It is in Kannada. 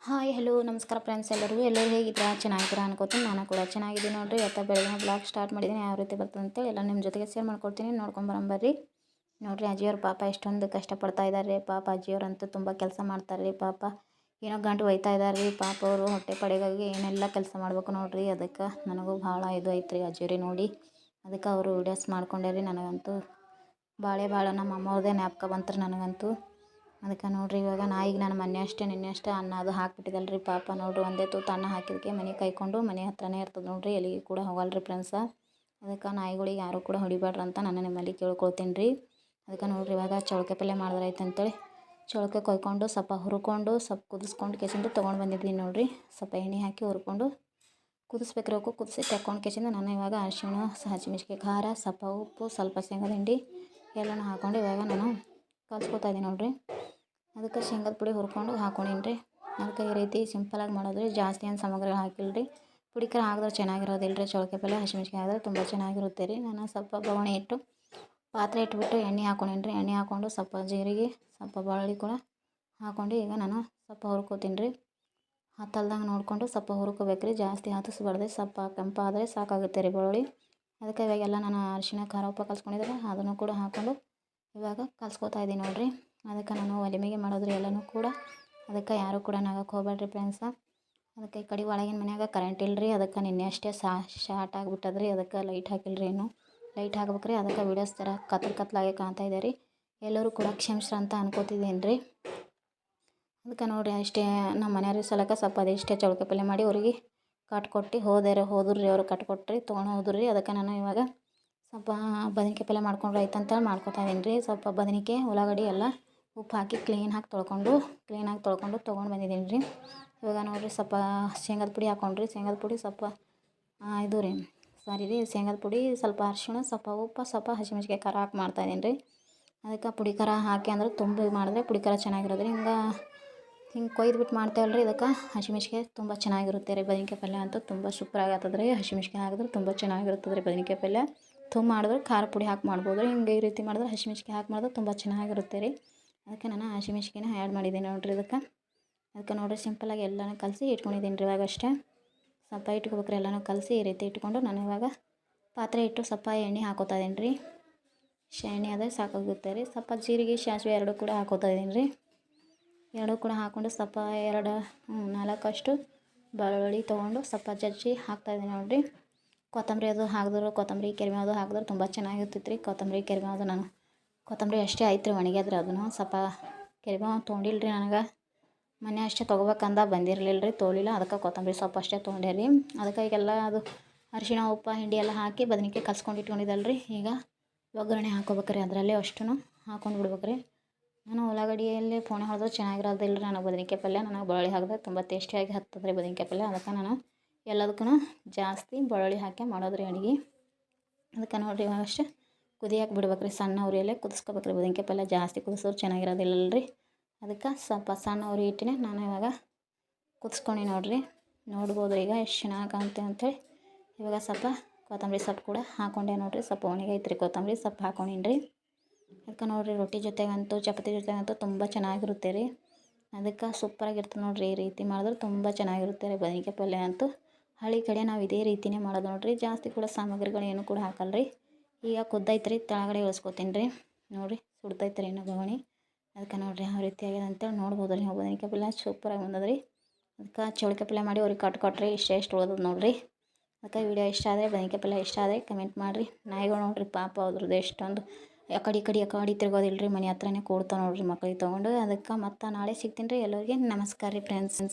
ಹಾಯ್ ಹಲೋ ನಮಸ್ಕಾರ ಫ್ರೆಂಡ್ಸ್, ಎಲ್ಲರೂ ಹೇಗಿದ್ದೀರಾ? ಚೆನ್ನಾಗಿದ್ದೀರಾ ಅನ್ಕೋತೀನಿ. ನಾನು ಕೂಡ ಚೆನ್ನಾಗಿದ್ದೀನಿ ನೋಡಿರಿ. ಇವತ್ತು ಬೆಳಗಿನ ಬ್ಲಾಗ್ ಸ್ಟಾರ್ಟ್ ಮಾಡಿದ್ದೀನಿ. ಯಾವ ರೀತಿ ಬರ್ತದೆ ಅಂತೇಳಿ ಎಲ್ಲ ನಿಮ್ಮ ಜೊತೆಗೆ ಶೇರ್ ಮಾಡ್ಕೊಡ್ತೀನಿ. ನೋಡ್ಕೊಂಬರಂಬರ್ರಿ. ನೋಡಿರಿ, ಅಜ್ಜಿಯವ್ರ ಪಾಪ ಎಷ್ಟೊಂದು ಕಷ್ಟಪಡ್ತಾ ಇದ್ದಾರೆ. ಪಾಪ ಅಜ್ಜಿಯವ್ರಂತೂ ತುಂಬ ಕೆಲಸ ಮಾಡ್ತಾರೆ ರೀ. ಪಾಪ ಏನೋ ಗಂಟು ಒಯ್ತಾ ಇದ್ದಾರೆ ರೀ. ಪಾಪ ಅವರು ಹೊಟ್ಟೆ ಪಡೆಗಾಗಿ ಏನೆಲ್ಲ ಕೆಲಸ ಮಾಡ್ಬೇಕು ನೋಡಿರಿ. ಅದಕ್ಕೆ ನನಗೂ ಭಾಳ ಇದು ಐತ್ರಿ ಅಜ್ಜಿಯವ್ರಿ ನೋಡಿ. ಅದಕ್ಕೆ ಅವರು ವೀಡಿಯೋಸ್ ಮಾಡ್ಕೊಂಡಾರಿ. ನನಗಂತೂ ಭಾಳ ನಮ್ಮ ಅಮ್ಮವ್ರದ್ದೇ ಜ್ಞಾಪಕ ಬಂತ್ರಿ ನನಗಂತೂ. ಅದಕ್ಕೆ ನೋಡಿರಿ, ಇವಾಗ ನಾಯಿಗೆ ನಾನು ನಿನ್ನೆ ಅಷ್ಟೇ ಅನ್ನ ಅದು ಹಾಕ್ಬಿಟ್ಟಿದ್ದಲ್ಲ ರೀ. ಪಾಪ ನೋಡಿರಿ, ಒಂದೇ ತೂತು ಅನ್ನ ಹಾಕಿದ್ದಕ್ಕೆ ಮನೆ ಕೈಕೊಂಡು ಮನೆ ಹತ್ರನೇ ಇರ್ತದೆ ನೋಡಿರಿ. ಎಲ್ಲಿಗೆ ಕೂಡ ಹೋಗಲ್ರಿ ಫ್ರೆಂಡ್ಸ. ಅದಕ್ಕೆ ನಾಯಿಗಳಿಗೆ ಯಾರೂ ಕೂಡ ಹೊಡಿಬೇಡ್ರಿ ಅಂತ ನಾನು ನಿಮ್ಮಲ್ಲಿ ಕೇಳ್ಕೊಳ್ತೀನಿ ರೀ. ಅದಕ್ಕೆ ನೋಡಿರಿ, ಇವಾಗ ಚೌಳಿಕಾಯಿ ಪಲ್ಯ ಮಾಡಿದ್ರೆ ಆಯ್ತು ಅಂತೇಳಿ ಚೌಳಿಕಾಯಿ ಕೊಯ್ಕೊಂಡು ಸ್ವಲ್ಪ ಹುರ್ಕೊಂಡು ಸ್ವಲ್ಪ ಕುದಿಸ್ಕೊಂಡು ಕೆಸಿಂದು ತೊಗೊಂಡು ಬಂದಿದ್ದೀನಿ ನೋಡಿರಿ. ಸ್ವಲ್ಪ ಎಣ್ಣೆ ಹಾಕಿ ಹುರ್ಕೊಂಡು ಕುದಿಸ್ಬೇಕ್ರಿ. ಅವಕ್ಕೂ ಕುದಿಸಿ ತಗೊಂಡು ಕೆಸಿಂದ ನಾನು ಇವಾಗ ಅರಿಶಿಣ, ಹಸಿಮೆಣ್ಸಿಕಾಯಿ ಖಾರ, ಸ್ವಲ್ಪ ಉಪ್ಪು, ಸ್ವಲ್ಪ ಶೇಂಗದ ಹಿಂಡಿ ಎಲ್ಲನೂ ಹಾಕ್ಕೊಂಡು ಇವಾಗ ನಾನು ಕಲ್ಸ್ಕೊತಾ ಇದ್ದೀನಿ ನೋಡಿರಿ. ಅದಕ್ಕೆ ಶೇಂಗದ ಪುಡಿ ಹುರ್ಕೊಂಡು ಹಾಕ್ಕೊಂಡೀನಿ ರೀ. ಅದಕ್ಕೆ ಈ ರೀತಿ ಸಿಂಪಲಾಗಿ ಮಾಡೋದ್ರಿ. ಜಾಸ್ತಿ ಏನು ಸಾಮಗ್ರಿಗಳು ಹಾಕಿಲ್ಲ ರೀ. ಪುಡಿ ಹಾಕಿದ್ರೆ ಚೆನ್ನಾಗಿರೋದಿಲ್ಲ ರೀ. ಚೌಳಿಕಾಯಿ ಪಲ್ಯ ಹಸಿಮೆಣ್ಸಿಕಾಯಿ ಹಾಕಿದ್ರೆ ತುಂಬ ಚೆನ್ನಾಗಿರುತ್ತೆ ರೀ. ನಾನು ಸ್ವಲ್ಪ ಬವಣೆ ಇಟ್ಟು ಪಾತ್ರೆ ಇಟ್ಬಿಟ್ಟು ಎಣ್ಣೆ ಹಾಕ್ಕೊಂಡೀನಿ ರೀ. ಎಣ್ಣೆ ಹಾಕ್ಕೊಂಡು ಸ್ವಲ್ಪ ಜೀರಿಗೆ, ಸ್ವಲ್ಪ ಬೆಳ್ಳುಳ್ಳಿ ಕೂಡ ಹಾಕ್ಕೊಂಡು ಈಗ ನಾನು ಸ್ವಲ್ಪ ಹುರ್ಕೋತೀನಿ ರೀ. ಹತ್ತಲ್ದಂಗೆ ನೋಡಿಕೊಂಡು ಸ್ವಲ್ಪ ಹುರ್ಕೋಬೇಕು ರೀ. ಜಾಸ್ತಿ ಹತ್ತಿಸ್ಬಾರ್ದು, ಸ್ವಲ್ಪ ಕೆಂಪಾದರೆ ಸಾಕಾಗುತ್ತೆ ರೀ ಬೆಳ್ಳುಳ್ಳಿ. ಅದಕ್ಕೆ ಇವಾಗೆಲ್ಲ ನಾನು ಅರಿಶಿಣ, ಖಾರ, ಉಪ್ಪು ಕಲ್ಸ್ಕೊಂಡಿದ್ರೆ ಅದನ್ನು ಕೂಡ ಹಾಕ್ಕೊಂಡು ಇವಾಗ ಕಲ್ಸ್ಕೊತಾ ಇದ್ದೀನಿ ನೋಡಿರಿ. ಅದಕ್ಕೆ ನಾನು ಒಲೆ ಮೇಗೆ ಮಾಡೋದ್ರಿ ಎಲ್ಲನೂ ಕೂಡ. ಅದಕ್ಕೆ ಯಾರೂ ಕೂಡ ನಗಕ್ಕೆ ಹೋಗ್ಬೇಡ್ರಿ ಫ್ರೆಂಡ್ಸ. ಅದಕ್ಕೆ ಈ ಕಡೆ ಒಳಗಿನ ಮನ್ಯಾಗ ಕರೆಂಟ್ ಇಲ್ಲ ರೀ. ಅದಕ್ಕೆ ನಿನ್ನೆ ಅಷ್ಟೇ ಶಾರ್ಟ್ ಆಗಿಬಿಟ್ಟದ್ರಿ. ಅದಕ್ಕೆ ಲೈಟ್ ಹಾಕಿಲ್ಲ ರೀ. ಇನ್ನೂ ಲೈಟ್ ಹಾಕ್ಬೇಕ್ರಿ. ಅದಕ್ಕೆ ವೀಡಿಯೋಸ್ ಥರ ಕತ್ಲಾಗೆ ಕಾಣ್ತಾ ಇದೆ ರೀ. ಎಲ್ಲರೂ ಕೂಡ ಕ್ಷಮಿಸ್ರಿ ಅಂತ ಅನ್ಕೋತಿದ್ದೀನಿ ರೀ. ಅದಕ್ಕೆ ನೋಡಿರಿ, ಅಷ್ಟೇ ನಮ್ಮ ಮನೆಯವ್ರ ಸಲಕ್ಕೆ ಸ್ವಲ್ಪ ಅದಿಷ್ಟೇ ಚೌಳಿಕಾಯಿ ಪಲ್ಯ ಮಾಡಿ ಅವ್ರಿಗೆ ಕಟ್ಕೊಟ್ಟು ಹೋದ್ರು ರೀ. ಅವರು ಕಟ್ಕೊಟ್ರಿ ತೊಗೊಂಡು ಹೋದ್ರು ರೀ. ಅದಕ್ಕೆ ನಾನು ಇವಾಗ ಸ್ವಲ್ಪ ಬದ್ನಿಕಾಯಿ ಪಲ್ಯ ಮಾಡ್ಕೊಂಡ್ರೆ ಆಯ್ತು ಅಂತೇಳಿ ಮಾಡ್ಕೊತಾ ಇದ್ದೀನಿ ರೀ. ಸ್ವಲ್ಪ ಬದ್ನಿಕಾಯಿ, ಉಳ್ಳಾಗಡ್ಡಿ ಎಲ್ಲ ಉಪ್ಪು ಹಾಕಿ ಕ್ಲೀನಾಗಿ ತೊಳ್ಕೊಂಡು ತೊಗೊಂಡು ಬಂದಿದ್ದೀನಿ ರೀ. ಇವಾಗ ನೋಡಿರಿ, ಸ್ವಲ್ಪ ಶೇಂಗದ ಪುಡಿ ಹಾಕ್ಕೊಂಡ್ರಿ. ಶೇಂಗದ ಪುಡಿ ಸ್ವಲ್ಪ ಇದು ರೀ ಶೇಂಗದ ಪುಡಿ, ಸ್ವಲ್ಪ ಅರಿಶಿಣ, ಸ್ವಲ್ಪ ಉಪ್ಪು, ಸ್ವಲ್ಪ ಹಸಿಮೆಣ್ಸಿಕಾಯಿ ಖಾರ ಹಾಕಿ ಮಾಡ್ತಾಯಿದ್ದೀನಿ ರೀ. ಅದಕ್ಕೆ ಪುಡಿ ಖಾರ ಹಾಕಿ ಅಂದ್ರೆ ತುಂಬ ಮಾಡಿದ್ರೆ ಪುಡಿ ಖಾರ ಚೆನ್ನಾಗಿರೋದು ರೀ. ಹಿಂಗೆ ಕೊಯ್ದುಬಿಟ್ಟು ಮಾಡ್ತೇವಲ್ಲ ರೀ. ಇದಕ್ಕೆ ಹಸಿಮೆಣ್ಸಿಕಾಯಿ ತುಂಬ ಚೆನ್ನಾಗಿರುತ್ತೆ ರೀ. ಬದ್ನಿಕಾಯಿ ಪಲ್ಯ ಅಂತೂ ತುಂಬ ಸೂಪರಾಗಿ ಆಗ್ತದೆ ರೀ. ಹಸಿಮೆಣ್ಸಿಕಾಯಿ ಹಾಕಿದ್ರೆ ತುಂಬ ಚೆನ್ನಾಗಿರ್ತದೆ ರೀ ಬದ್ನಿಕಾಯಿ ಪಲ್ಯ. ತುಂಬ ಮಾಡಿದ್ರೆ ಖಾರ ಪುಡಿ ಹಾಕಿ ಮಾಡ್ಬೋದು ರೀ. ಹಿಂಗೆ ಈ ರೀತಿ ಮಾಡಿದ್ರೆ ಹಸಿಮೆಣ್ಸಿಕಾಯಿ ಹಾಕಿ ಮಾಡಿದ್ರೆ ತುಂಬ ಚೆನ್ನಾಗಿರುತ್ತೆ ರೀ. ಅದಕ್ಕೆ ನಾನು ಹಸಿಮೆಣ್ಸಿಕಾಯಿನ ಆ್ಯಡ್ ಮಾಡಿದ್ದೀನಿ ನೋಡಿರಿ ಅದಕ್ಕೆ ನೋಡಿರಿ, ಸಿಂಪಲಾಗಿ ಎಲ್ಲನೂ ಕಲಸಿ ಇಟ್ಕೊಂಡಿದ್ದೀನಿ ರೀ. ಇವಾಗ ಅಷ್ಟೇ ಸ್ವಲ್ಪ ಇಟ್ಕೋಬೇಕ್ರಿ. ಎಲ್ಲನೂ ಕಲಸಿ ಈ ರೀತಿ ಇಟ್ಕೊಂಡು ನಾನು ಇವಾಗ ಪಾತ್ರೆ ಇಟ್ಟು ಸ್ವಲ್ಪ ಎಣ್ಣೆ ಹಾಕೋತಾ ಇದ್ದೀನಿ ರೀ. ಎಣ್ಣೆ ಆದರೆ ಸಾಕಾಗುತ್ತೆ ರೀ. ಸ್ವಲ್ಪ ಜೀರಿಗೆ, ಸಾಸಿವೆ ಎರಡೂ ಕೂಡ ಹಾಕೋತಾ ಇದ್ದೀನಿ ರೀ. ಎರಡೂ ಕೂಡ ಹಾಕ್ಕೊಂಡು ಸ್ವಲ್ಪ 4 ಅಷ್ಟು ಬೆಳ್ಳುಳ್ಳಿ ತೊಗೊಂಡು ಸ್ವಲ್ಪ ಜಜ್ಜಿ ಹಾಕ್ತಾಯಿದ್ದೀನಿ ನೋಡಿರಿ. ಕೊತ್ತಂಬರಿ ಅದು ಹಾಕಿದ್ರು, ಕೊತ್ತಂಬರಿ ಕರಿಬೇವು ಹಾಕಿದ್ರೆ ತುಂಬ ಚೆನ್ನಾಗಿರ್ತೈತೆ ರೀ. ಕೊತ್ತಂಬರಿ ಅಷ್ಟೇ ಐತೆ ರೀ, ಒಣಗ್ಯದ್ರಿ. ಅದನ್ನು ಸ್ವಲ್ಪ ಕರಿಬೇವು ತೊಗೊಂಡಿಲ್ಲ ರೀ. ನನಗೆ ಮೊನ್ನೆ ಅಷ್ಟೇ ತೊಗೋಬೇಕಂದ ಬಂದಿರಲಿಲ್ಲ ರೀ, ತೊಗೊಳಿಲ್ಲ. ಅದಕ್ಕೆ ಕೊತ್ತಂಬರಿ ಸೊಪ್ಪು ಅಷ್ಟೇ ತೊಗೊಂಡೆ ರೀ. ಅದಕ್ಕೆ ಈಗೆಲ್ಲ ಅದು ಅರಿಶಿಣ, ಉಪ್ಪು, ಹಿಂಡಿ ಎಲ್ಲ ಹಾಕಿ ಬದ್ನಿಕಾಯಿ ಕಲ್ಸ್ಕೊಂಡು ಇಟ್ಕೊಂಡಿದ್ದಲ್ಲ ರೀ. ಈಗ ಒಗ್ಗರಣೆ ಹಾಕೋಬೇಕ್ರಿ. ಅದರಲ್ಲೇ ಅಷ್ಟೂ ಹಾಕ್ಕೊಂಡು ಬಿಡ್ಬೇಕ್ರಿ. ನಾನು ಉಳ್ಳಾಗಡ್ಡಿಯಲ್ಲಿ ಫೋನೆ ಹೊಡೆದ್ರೆ ಚೆನ್ನಾಗಿರೋದಿಲ್ಲ ರೀ ನನಗೆ ಬದ್ನಿಕಾಯಿ ಪಲ್ಯ. ನನಗೆ ಬೆಳ್ಳುಳ್ಳಿ ಹಾಕಿದ್ರೆ ತುಂಬ ಟೇಸ್ಟಿಯಾಗಿ ಹತ್ತದ ರೀ ಬದ್ನಿಕಾಯಿ ಪಲ್ಯ. ಅದಕ್ಕೆ ನಾನು ಎಲ್ಲದಕ್ಕೂ ಜಾಸ್ತಿ ಬೆಳ್ಳುಳ್ಳಿ ಹಾಕಿ ಮಾಡೋದ್ರಿ ಅಡುಗೆ. ಅದಕ್ಕೆ ನೋಡಿರಿ, ಇವಾಗ ಅಷ್ಟೇ ಕುದಿಯಕ್ಕೆ ಬಿಡ್ಬೇಕ್ರಿ. ಸಣ್ಣ ಉರಿಯಲ್ಲೇ ಕುದಿಸ್ಕೋಬೇಕ್ರಿ. ಬದ್ನಿಕಾಯಿ ಪಲ್ಯ ಜಾಸ್ತಿ ಕುದಿಸೋರು ಚೆನ್ನಾಗಿರೋದಿಲ್ಲ ರೀ. ಅದಕ್ಕೆ ಸ್ವಲ್ಪ ಸಣ್ಣ ಉರಿ ಇಟ್ಟಿನೇ ನಾನು ಇವಾಗ ಕುದಿಸ್ಕೊಂಡು ನೋಡಿರಿ. ನೋಡ್ಬೋದು ಈಗ ಎಷ್ಟು ಚೆನ್ನಾಗಿ ಕಾಣುತ್ತೆ ಅಂಥೇಳಿ. ಇವಾಗ ಸ್ವಲ್ಪ ಕೊತ್ತಂಬರಿ ಸೊಪ್ಪು ಕೂಡ ಹಾಕ್ಕೊಂಡೆ ನೋಡಿರಿ. ಸ್ವಲ್ಪ ಒಣಗೈತೆ ರೀ ಕೊತ್ತಂಬರಿ ಸೊಪ್ಪು ಹಾಕ್ಕೊಂಡೀನಿ ರೀ. ಅದಕ್ಕೆ ನೋಡಿರಿ, ರೊಟ್ಟಿ ಜೊತೆಗಂತೂ ಚಪಾತಿ ಜೊತೆಗಂತೂ ತುಂಬ ಚೆನ್ನಾಗಿರುತ್ತೆ ರೀ. ಅದಕ್ಕೆ ಸೂಪರಾಗಿರ್ತದೆ ನೋಡಿರಿ. ಈ ರೀತಿ ಮಾಡಿದ್ರೆ ತುಂಬ ಚೆನ್ನಾಗಿರುತ್ತೆ ರೀ ಬದ್ನಿಕಾಯಿ ಪಲ್ಯ ಅಂತೂ. ಹಳ್ಳಿ ಕಡೆ ನಾವು ಇದೇ ರೀತಿಯೇ ಮಾಡೋದು ನೋಡಿರಿ. ಜಾಸ್ತಿ ಕೂಡ ಸಾಮಗ್ರಿಗಳು ಏನು ಕೂಡ ಹಾಕಲ್ಲ ರೀ. ಈಗ ಕುದ್ದೈತೆ ರೀ, ಕೆಳಗಡೆ ಇಳಿಸ್ಕೊತೀನಿ ರೀ. ನೋಡಿರಿ, ಸುಡ್ತೈತೆ ರೀ ಇನ್ನೂ ಬವಣೆ. ಅದಕ್ಕೆ ನೋಡಿರಿ ಯಾವ ರೀತಿ ಆಗಿದೆ ಅಂತೇಳಿ ನೋಡ್ಬೋದು ರೀ. ಬದ್ನಿಕಾಯಿ ಪಲ್ಯ ಸೂಪರಾಗಿ ಬಂದದ ರೀ. ಅದಕ್ಕೆ ಚೌಳಿಕಾಯಿ ಪಲ್ಯ ಮಾಡಿ ಅವ್ರಿಗೆ ಕಟ್ಕೊಟ್ರಿ. ಇಷ್ಟು ಉಳ್ದದ ನೋಡಿರಿ. ಅದಕ್ಕೆ ವಿಡಿಯೋ ಇಷ್ಟ ಆದರೆ, ಬದ್ನಿಕಾಯಿ ಪಲ್ಯ ಇಷ್ಟ ಆದರೆ ಕಮೆಂಟ್ ಮಾಡಿರಿ. ನಾಯಿಗಳು ನೋಡಿರಿ, ಪಾಪ ಅದ್ರದ್ದು ಎಷ್ಟೊಂದು ಆ ಕಡೆ ತಿರ್ಗೋದಿಲ್ಲ ರೀ. ಮನೆ ಹತ್ರನೇ ಕೂಡ್ತಾವೆ ನೋಡಿರಿ ಮಕ್ಳಿಗೆ ತೊಗೊಂಡು. ಅದಕ್ಕೆ ಮತ್ತೆ ನಾಳೆ ಸಿಗ್ತೀನಿ ರೀ. ಎಲ್ಲರಿಗೆ ನಮಸ್ಕಾರ ರೀ ಫ್ರೆಂಡ್ಸ್.